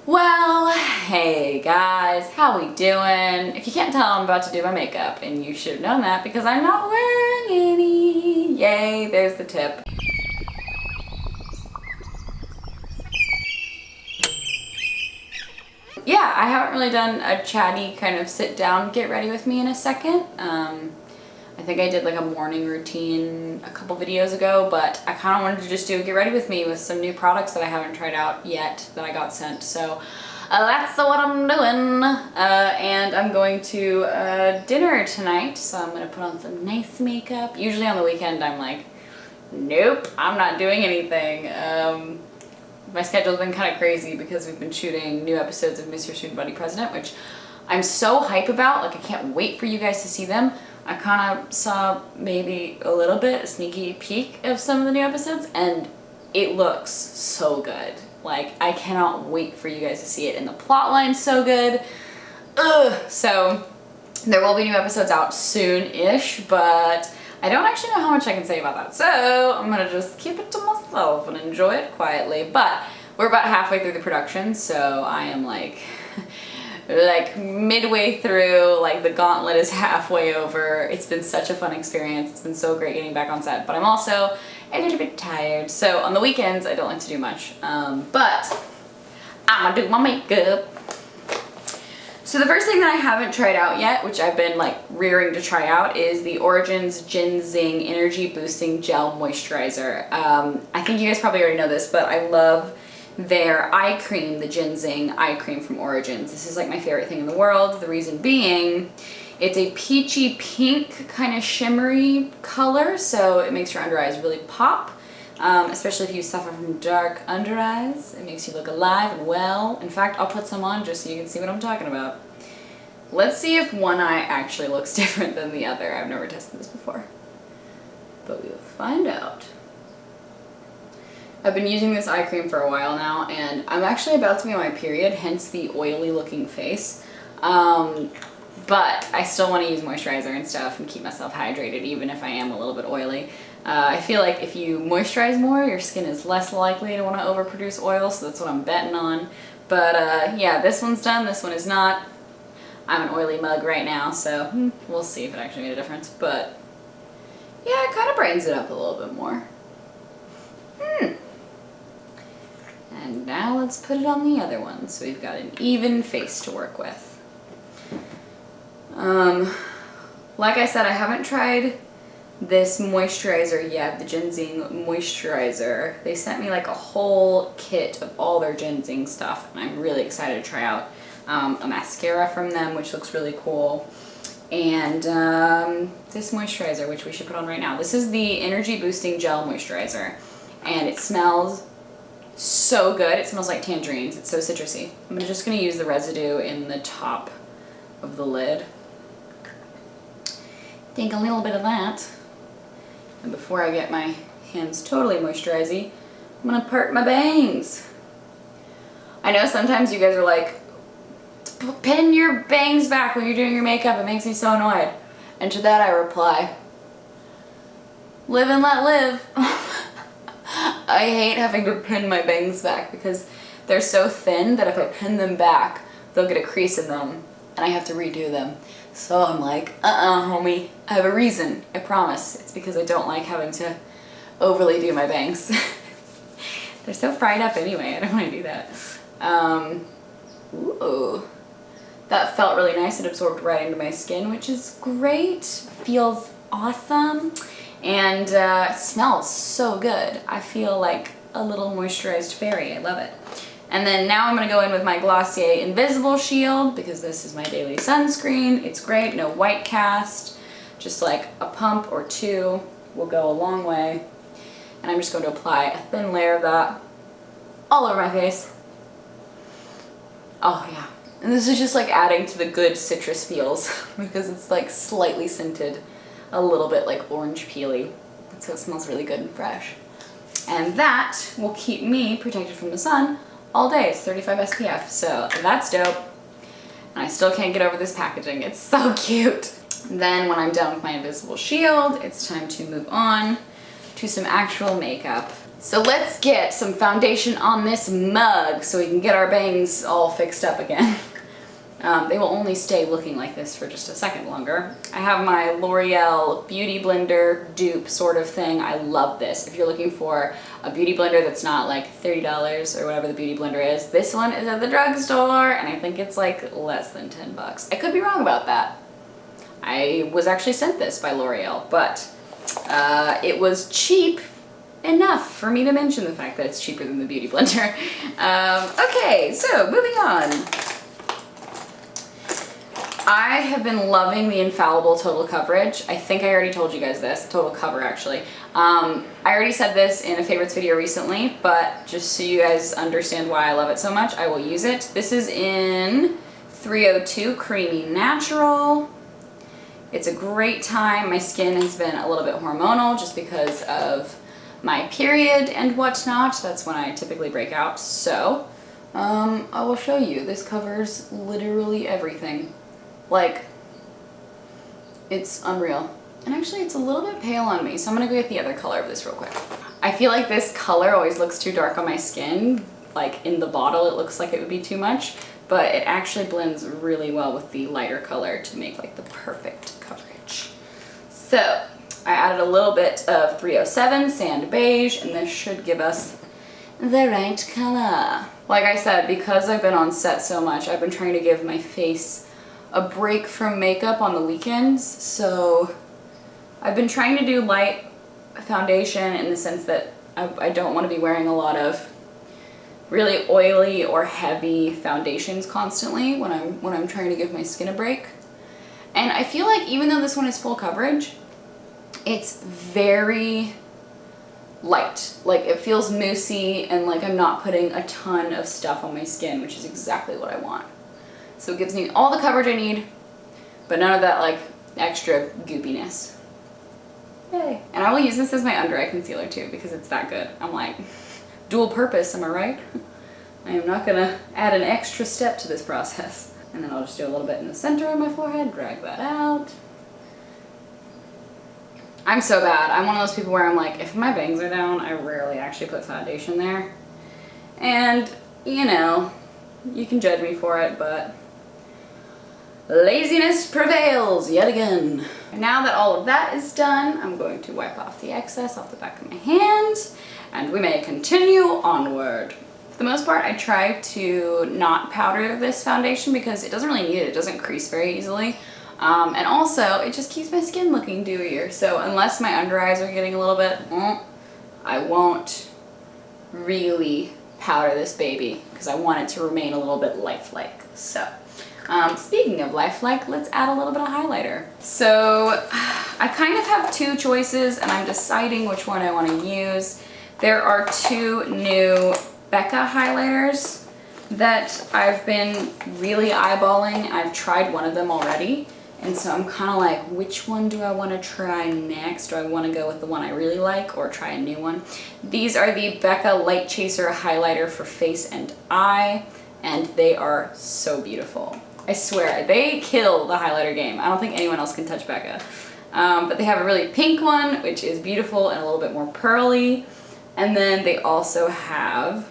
Well, hey guys, how we doing? If you can't tell, I'm about to do my makeup, and you should have known that because I'm not wearing any. Yay, there's the tip. Yeah, I haven't really done a chatty kind of sit down, get ready with me in a second. I think I did like a morning routine a couple videos ago, but I kind of wanted to just do a get ready with me with some new products that I haven't tried out yet that I got sent. So that's what I'm doing. And I'm going to dinner tonight, so I'm going to put on some nice makeup. Usually on the weekend I'm like, nope, I'm not doing anything. My schedule's been kind of crazy because we've been shooting new episodes of Mr. Student Body President, which I'm so hype about. Like, I can't wait for you guys to see them. I kind of saw maybe a little bit, a sneaky peek of some of the new episodes, and it looks so good. Like, I cannot wait for you guys to see it, and the plot line's so good. Ugh. So there will be new episodes out soon-ish, but I don't actually know how much I can say about that. So I'm gonna just keep it to myself and enjoy it quietly. But we're about halfway through the production, so I am like midway through, like the gauntlet is halfway over. It's been such a fun experience. It's been so great getting back on set, but I'm also a little bit tired. So on the weekends, I don't like to do much, but I'm gonna do my makeup. So the first thing that I haven't tried out yet, which I've been like rearing to try out, is the Origin's Ginseng Energy Boosting Gel Moisturizer. I think you guys probably already know this, but I love their eye cream, the ginseng eye cream from Origins. This is like my favorite thing in the world. The reason being, it's a peachy pink kind of shimmery color, so it makes your under eyes really pop, especially if you suffer from dark under eyes. It makes you look alive and well. In fact, I'll put some on just so you can see what I'm talking about. Let's see if one eye actually looks different than the other. I've never tested this before, but we will find out. I've been using this eye cream for a while now, and I'm actually about to be on my period, hence the oily looking face. But I still want to use moisturizer and stuff and keep myself hydrated even if I am a little bit oily. I feel like if you moisturize more, your skin is less likely to want to overproduce oil, so that's what I'm betting on. But yeah, this one's done, this one is not. I'm an oily mug right now, so we'll see if it actually made a difference. But yeah, it kind of brightens it up a little bit more. And now let's put it on the other one, so we've got an even face to work with. Like I said, I haven't tried this moisturizer yet, the ginseng moisturizer. They sent me like a whole kit of all their ginseng stuff, and I'm really excited to try out a mascara from them, which looks really cool, and this moisturizer, which we should put on right now. This is the Energy Boosting Gel Moisturizer, and it smells so good. It smells like tangerines. It's so citrusy. I'm just going to use the residue in the top of the lid. Take a little bit of that. And before I get my hands totally moisturizy, I'm going to part my bangs. I know sometimes you guys are like, pin your bangs back when you're doing your makeup. It makes me so annoyed. And to that I reply, live and let live. I hate having to pin my bangs back because they're so thin that if I pin them back, they'll get a crease in them and I have to redo them. So I'm like, homie, I have a reason, I promise. It's because I don't like having to overly do my bangs. They're so fried up anyway, I don't want to do that. Ooh, that felt really nice. It absorbed right into my skin, which is great. Feels awesome. And it smells so good. I feel like a little moisturized fairy. I love it. And then now I'm going to go in with my Glossier Invisible Shield because this is my daily sunscreen. It's great. No white cast. Just like a pump or two will go a long way. And I'm just going to apply a thin layer of that all over my face. Oh yeah. And this is just like adding to the good citrus feels because it's like slightly scented. A little bit like orange peely, so it smells really good and fresh. And that will keep me protected from the sun all day. It's 35 SPF, so that's dope. And I still can't get over this packaging. It's so cute. Then when I'm done with my invisible shield, it's time to move on to some actual makeup. So let's get some foundation on this mug so we can get our bangs all fixed up again. They will only stay looking like this for just a second longer. I have my L'Oreal Beauty Blender dupe sort of thing. I love this. If you're looking for a beauty blender that's not like $30 or whatever the beauty blender is, this one is at the drugstore and I think it's like less than 10 bucks. I could be wrong about that. I was actually sent this by L'Oreal, but it was cheap enough for me to mention the fact that it's cheaper than the beauty blender. Okay, so moving on. I have been loving the Infallible Total Coverage. I think I already told you guys this, Total Cover actually. I already said this in a favorites video recently, but just so you guys understand why I love it so much, I will use it. This is in 302 Creamy Natural. It's a great time. My skin has been a little bit hormonal just because of my period and whatnot. That's when I typically break out. So, I will show you. This covers literally everything. Like, it's unreal. And actually it's a little bit pale on me, so I'm gonna go get the other color of this real quick. I feel like this color always looks too dark on my skin. Like in the bottle it looks like it would be too much, but it actually blends really well with the lighter color to make like the perfect coverage. So I added a little bit of 307 Sand Beige, and this should give us the right color. Like I said, because I've been on set so much, I've been trying to give my face a break from makeup on the weekends, so I've been trying to do light foundation in the sense that I don't want to be wearing a lot of really oily or heavy foundations constantly when I'm trying to give my skin a break. And I feel like even though this one is full coverage, it's very light. Like it feels moussey and like I'm not putting a ton of stuff on my skin, which is exactly what I want. So it gives me all the coverage I need, but none of that like extra goopiness. Yay. And I will use this as my under eye concealer too because it's that good. I'm like, dual purpose, am I right? I am not gonna add an extra step to this process. And then I'll just do a little bit in the center of my forehead, drag that out. I'm so bad. I'm one of those people where I'm like, if my bangs are down, I rarely actually put foundation there. And, you know, you can judge me for it, but laziness prevails yet again. Now that all of that is done, I'm going to wipe off the excess off the back of my hand, and we may continue onward. For the most part, I try to not powder this foundation because it doesn't really need it. It doesn't crease very easily. And also, it just keeps my skin looking dewier. So unless my under eyes are getting a little bit, I won't really powder this baby because I want it to remain a little bit lifelike. So, speaking of lifelike, let's add a little bit of highlighter. So I kind of have two choices and I'm deciding which one I want to use. There are two new Becca highlighters that I've been really eyeballing. I've tried one of them already. And so I'm kind of like, which one do I want to try next? Do I want to go with the one I really like or try a new one? These are the Becca Light Chaser Highlighter for face and eye, and they are so beautiful. I swear, they kill the highlighter game. I don't think anyone else can touch Becca. But they have a really pink one, which is beautiful and a little bit more pearly. And then they also have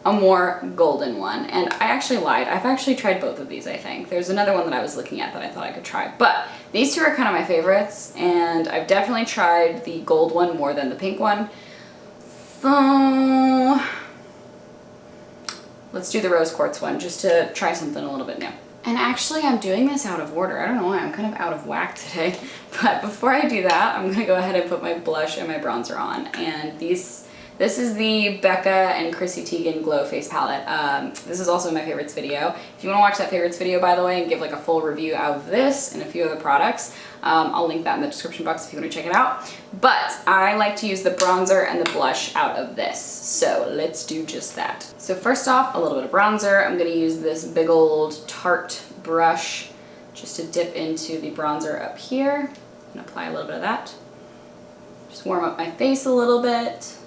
a more golden one. And I actually lied. I've actually tried both of these, I think. There's another one that I was looking at that I thought I could try. But these two are kind of my favorites, and I've definitely tried the gold one more than the pink one. So let's do the rose quartz one just to try something a little bit new. And actually I'm doing this out of order. I don't know why, I'm kind of out of whack today. But before I do that, I'm gonna go ahead and put my blush and my bronzer on. And this is the Becca and Chrissy Teigen Glow Face Palette. This is also my favorites video. If you want to watch that favorites video, by the way, and give like a full review of this and a few other products, I'll link that in the description box if you want to check it out. But I like to use the bronzer and the blush out of this. So let's do just that. So first off, a little bit of bronzer. I'm going to use this big old Tarte brush just to dip into the bronzer up here and apply a little bit of that. Just warm up my face a little bit.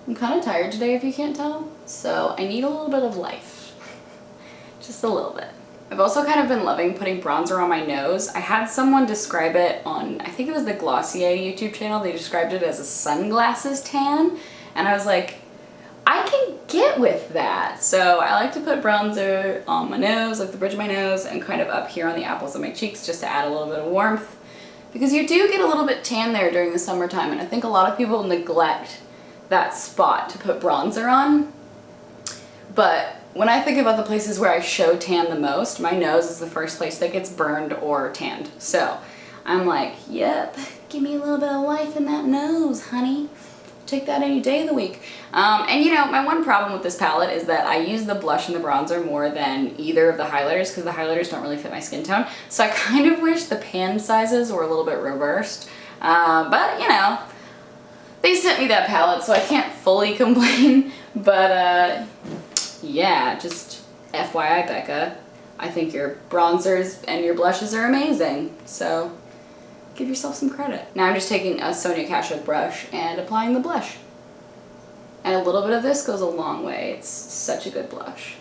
I'm kind of tired today, if you can't tell, so I need a little bit of life. Just a little bit. I've also kind of been loving putting bronzer on my nose. I had someone describe it on, I think it was the Glossier YouTube channel. They described it as a sunglasses tan, And I was like, I can get with that. So I like to put bronzer on my nose, like the bridge of my nose, and kind of up here on the apples of my cheeks just to add a little bit of warmth. Because you do get a little bit tan there during the summertime, and I think a lot of people neglect that spot to put bronzer on. But when I think about the places where I show tan the most, my nose is the first place that gets burned or tanned. So I'm like, yep, give me a little bit of life in that nose, honey. Take that any day of the week. And you know, my one problem with this palette is that I use the blush and the bronzer more than either of the highlighters because the highlighters don't really fit my skin tone. So I kind of wish the pan sizes were a little bit reversed. But you know, they sent me that palette, so I can't fully complain. But yeah, just FYI, Becca, I think your bronzers and your blushes are amazing. So give yourself some credit. Now I'm just taking a Sonia Kashuk brush and applying the blush. And a little bit of this goes a long way. It's such a good blush.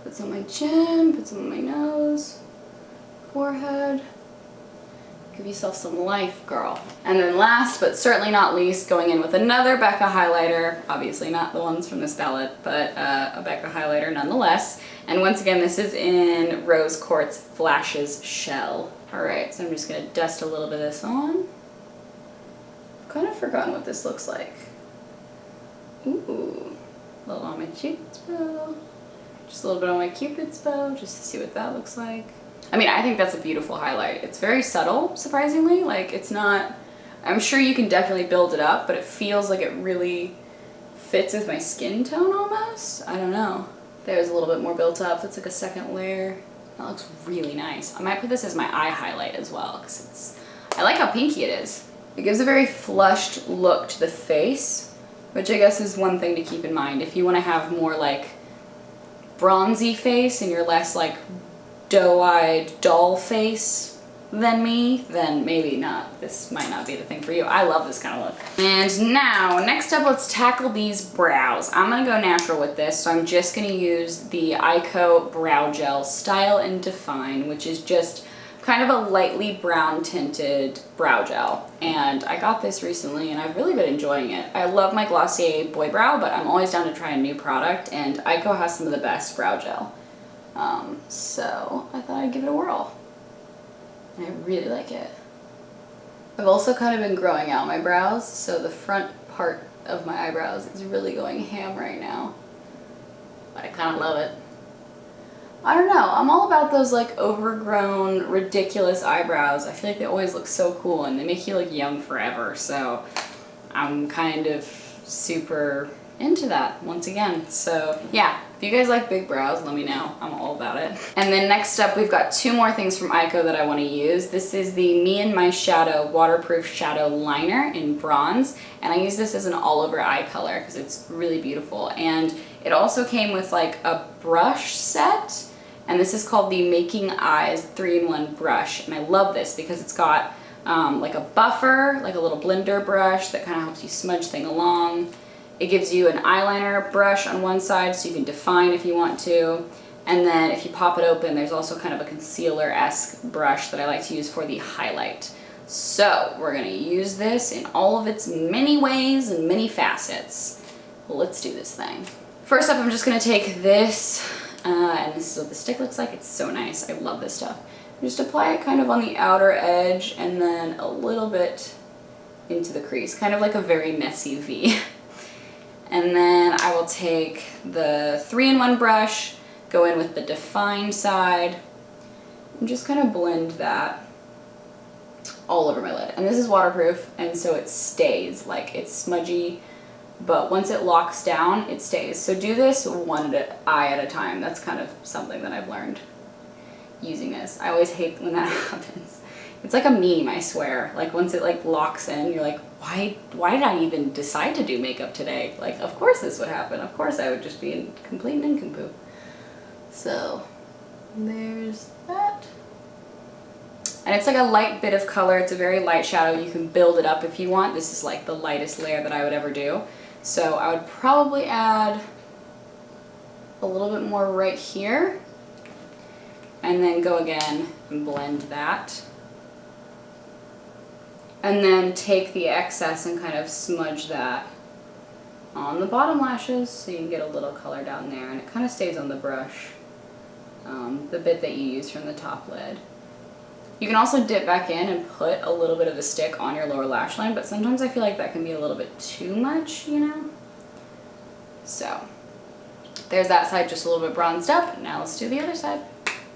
Put some on my chin, put some on my nose, forehead. Give yourself some life, girl. And then last, but certainly not least, going in with another Becca highlighter. Obviously not the ones from this palette, but a Becca highlighter nonetheless. And once again, this is in Rose Quartz Flashes Shell. Alright, so I'm just going to dust a little bit of this on. I've kind of forgotten what this looks like. Ooh, a little on my Cupid's bow. Just a little bit on my Cupid's bow, just to see what that looks like. I mean, I think that's a beautiful highlight. It's very subtle, surprisingly. Like, it's not... I'm sure you can definitely build it up, but it feels like it really fits with my skin tone almost. I don't know. There's a little bit more built up. That's like a second layer. That looks really nice. I might put this as my eye highlight as well, because it's... I like how pinky it is. It gives a very flushed look to the face, which I guess is one thing to keep in mind. If you want to have more, like, bronzy face and you're less, like, doe-eyed doll face than me, then maybe not. This might not be the thing for you. I love this kind of look. And now, next up, let's tackle these brows. I'm gonna go natural with this, so I'm just gonna use the Eyeko Brow Gel Style and Define, which is just kind of a lightly brown tinted brow gel. And I got this recently and I've really been enjoying it. I love my Glossier Boy Brow, but I'm always down to try a new product, and Eyeko has some of the best brow gel. So I thought I'd give it a whirl. And I really like it. I've also kind of been growing out my brows, so the front part of my eyebrows is really going ham right now. But I kind of love it. I don't know, I'm all about those like overgrown, ridiculous eyebrows. I feel like they always look so cool and they make you look young forever, so I'm kind of super into that once again. So yeah, if you guys like big brows, let me know. I'm all about it. And then next up, we've got two more things from Eyeko that I want to use. This is the Me and My Shadow Waterproof Shadow Liner in bronze, and I use this as an all over eye color because it's really beautiful. And it also came with like a brush set, and this is called the Making Eyes 3-in-1 brush. And I love this because it's got like a buffer, like a little blender brush that kind of helps you smudge things along. It gives you an eyeliner brush on one side so you can define if you want to. And then if you pop it open, there's also kind of a concealer-esque brush that I like to use for the highlight. So we're gonna use this in all of its many ways and many facets. Let's do this thing. First up, I'm just gonna take this, and this is what the stick looks like. It's so nice, I love this stuff. Just apply it kind of on the outer edge and then a little bit into the crease, kind of like a very messy V. And then I will take the 3-in-1 brush, go in with the defined side, and just kind of blend that all over my lid. And this is waterproof, and so it stays. Like, it's smudgy, but once it locks down, it stays. So do this one eye at a time. That's kind of something that I've learned using this. I always hate when that happens. It's like a meme, I swear. Like, once it like locks in, you're like, why did I even decide to do makeup today? Like, of course this would happen. Of course I would just be in complete nincompoop. So, there's that. And it's like a light bit of color. It's a very light shadow. You can build it up if you want. This is like the lightest layer that I would ever do. So I would probably add a little bit more right here. And then go again and blend that. And then take the excess and kind of smudge that on the bottom lashes so you can get a little color down there, and it kind of stays on the brush, the bit that you use from the top lid. You can also dip back in and put a little bit of the stick on your lower lash line, but sometimes I feel like that can be a little bit too much, you know? So there's that side just a little bit bronzed up. Now let's do the other side.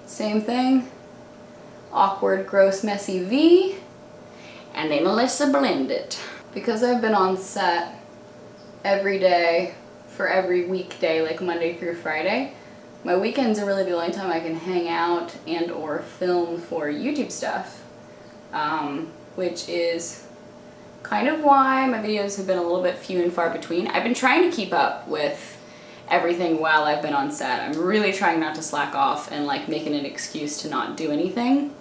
Same thing. Awkward, gross, messy V. And then Melissa blend it. Because I've been on set every day for every weekday, like Monday through Friday, my weekends are really the only time I can hang out and or film for YouTube stuff, which is kind of why my videos have been a little bit few and far between. I've been trying to keep up with everything while I've been on set. I'm really trying not to slack off and like making an excuse to not do anything.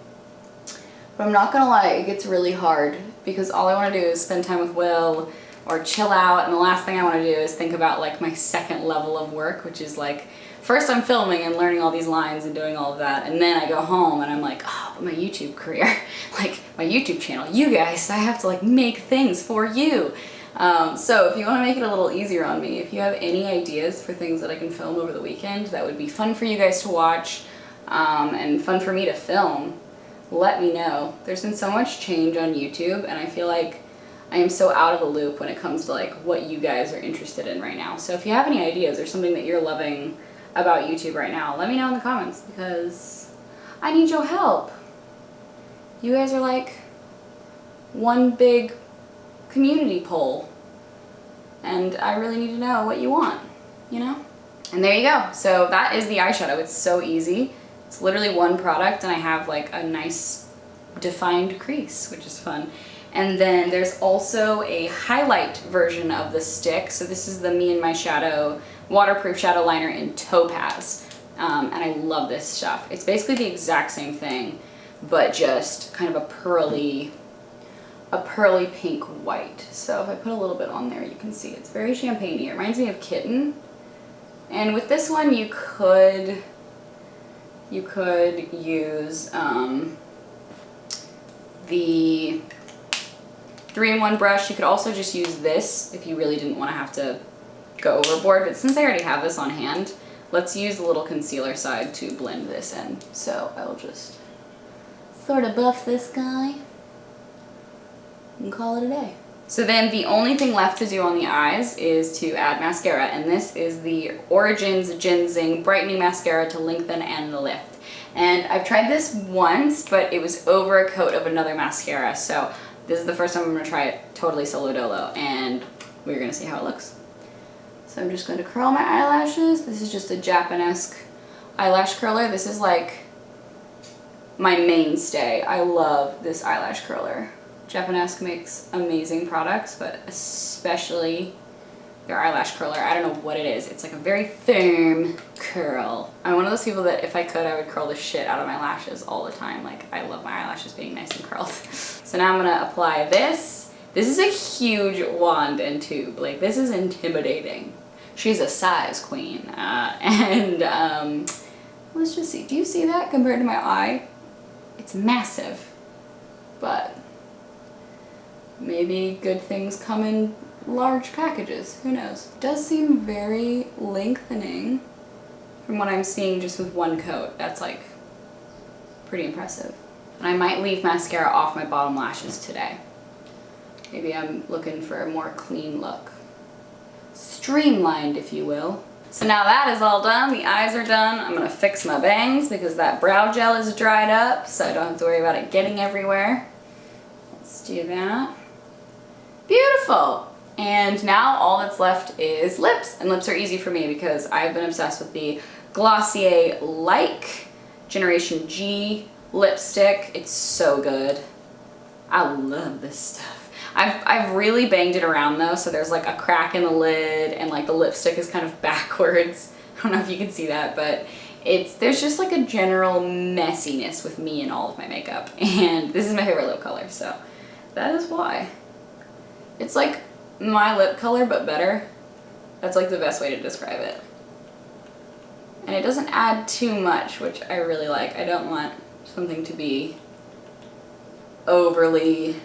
But I'm not gonna lie, it gets really hard because all I want to do is spend time with Will or chill out, and the last thing I want to do is think about like my second level of work, which is like, first I'm filming and learning all these lines and doing all of that, and then I go home and I'm like, oh, but my YouTube career, like my YouTube channel, you guys, I have to like make things for you. So if you want to make it a little easier on me, if you have any ideas for things that I can film over the weekend that would be fun for you guys to watch, and fun for me to film, let me know. There's been so much change on YouTube, and I feel like I am so out of the loop when it comes to like what you guys are interested in right now. So if you have any ideas or something that you're loving about YouTube right now, let me know in the comments because I need your help. You guys are like one big community poll, and I really need to know what you want, you know? And there you go. So that is the eyeshadow. It's so easy. It's literally one product, and I have like a nice defined crease, which is fun. And then there's also a highlight version of the stick. So this is the Me and My Shadow waterproof shadow liner in Topaz. And I love this stuff. It's basically the exact same thing, but just kind of a pearly pink white. So if I put a little bit on there, you can see it's very champagne-y. It reminds me of Kitten. And with this one, you could use the 3-in-1 brush. You could also just use this if you really didn't want to have to go overboard, but since I already have this on hand, let's use the little concealer side to blend this in. So I'll just sort of buff this guy and call it a day. So then the only thing left to do on the eyes is to add mascara, and this is the Origins Ginseng Brightening Mascara to lengthen and lift. And I've tried this once, but it was over a coat of another mascara, so this is the first time I'm going to try it totally solo dolo, and we're going to see how it looks. So I'm just going to curl my eyelashes. This is just a Japanesque eyelash curler. This is like my mainstay. I love this eyelash curler. Japanesque makes amazing products, but especially their eyelash curler. I don't know what it is. It's like a very firm curl. I'm one of those people that if I could, I would curl the shit out of my lashes all the time. Like, I love my eyelashes being nice and curled. So now I'm gonna apply this. This is a huge wand and tube. Like, this is intimidating. She's a size queen. Let's just see. Do you see that compared to my eye? It's massive. But maybe good things come in large packages, who knows. It does seem very lengthening from what I'm seeing just with one coat. That's like pretty impressive. And I might leave mascara off my bottom lashes today. Maybe I'm looking for a more clean look. Streamlined, if you will. So now that is all done, the eyes are done. I'm gonna fix my bangs because that brow gel is dried up, so I don't have to worry about it getting everywhere. Let's do that. Beautiful. And now all that's left is lips, and lips are easy for me because I've been obsessed with the Glossier Like Generation G lipstick. It's so good. I love this stuff. I've really banged it around though, so there's like a crack in the lid and like the lipstick is kind of backwards. I don't know if you can see that, but there's just like a general messiness with me and all of my makeup, and this is my favorite lip color, so that is why. It's like my lip color but better. That's like the best way to describe it. And it doesn't add too much, which I really like. I don't want something to be overly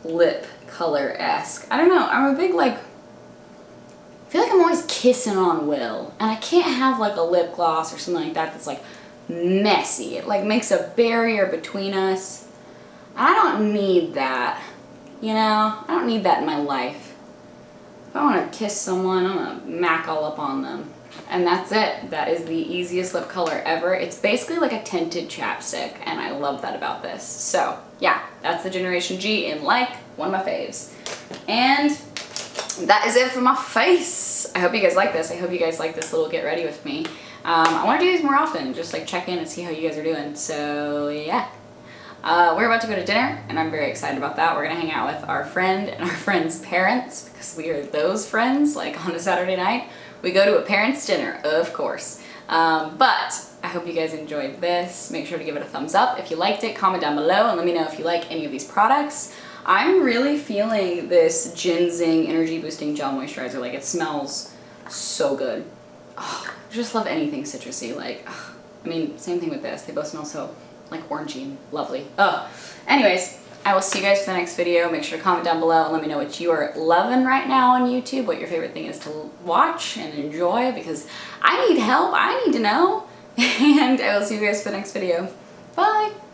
lip color-esque. I don't know, I'm a big like I'm always kissing on Will, and I can't have like a lip gloss or something like that that's like messy. It like makes a barrier between us. I don't need that, you know? I don't need that in my life. If I want to kiss someone, I'm gonna mac all up on them. And that's it. That is the easiest lip color ever. It's basically like a tinted chapstick, and I love that about this. So yeah, that's the Generation G in like one of my faves. And that is it for my face. I hope you guys like this. I hope you guys like this little get ready with me. I want to do these more often, just like check in and see how you guys are doing. So yeah. We're about to go to dinner, and I'm very excited about that. We're gonna hang out with our friend and our friend's parents, because we are those friends, like on a Saturday night. We go to a parents' dinner, of course. But I hope you guys enjoyed this. Make sure to give it a thumbs up. If you liked it, comment down below and let me know if you like any of these products. I'm really feeling this ginseng energy boosting gel moisturizer. Like, it smells so good. Oh, I just love anything citrusy. Like, oh, I mean, same thing with this. They both smell so like orangey and lovely. Oh, anyways, I will see you guys for the next video. Make sure to comment down below and let me know what you are loving right now on YouTube, what your favorite thing is to watch and enjoy, because I need help. I need to know. And I will see you guys for the next video. Bye.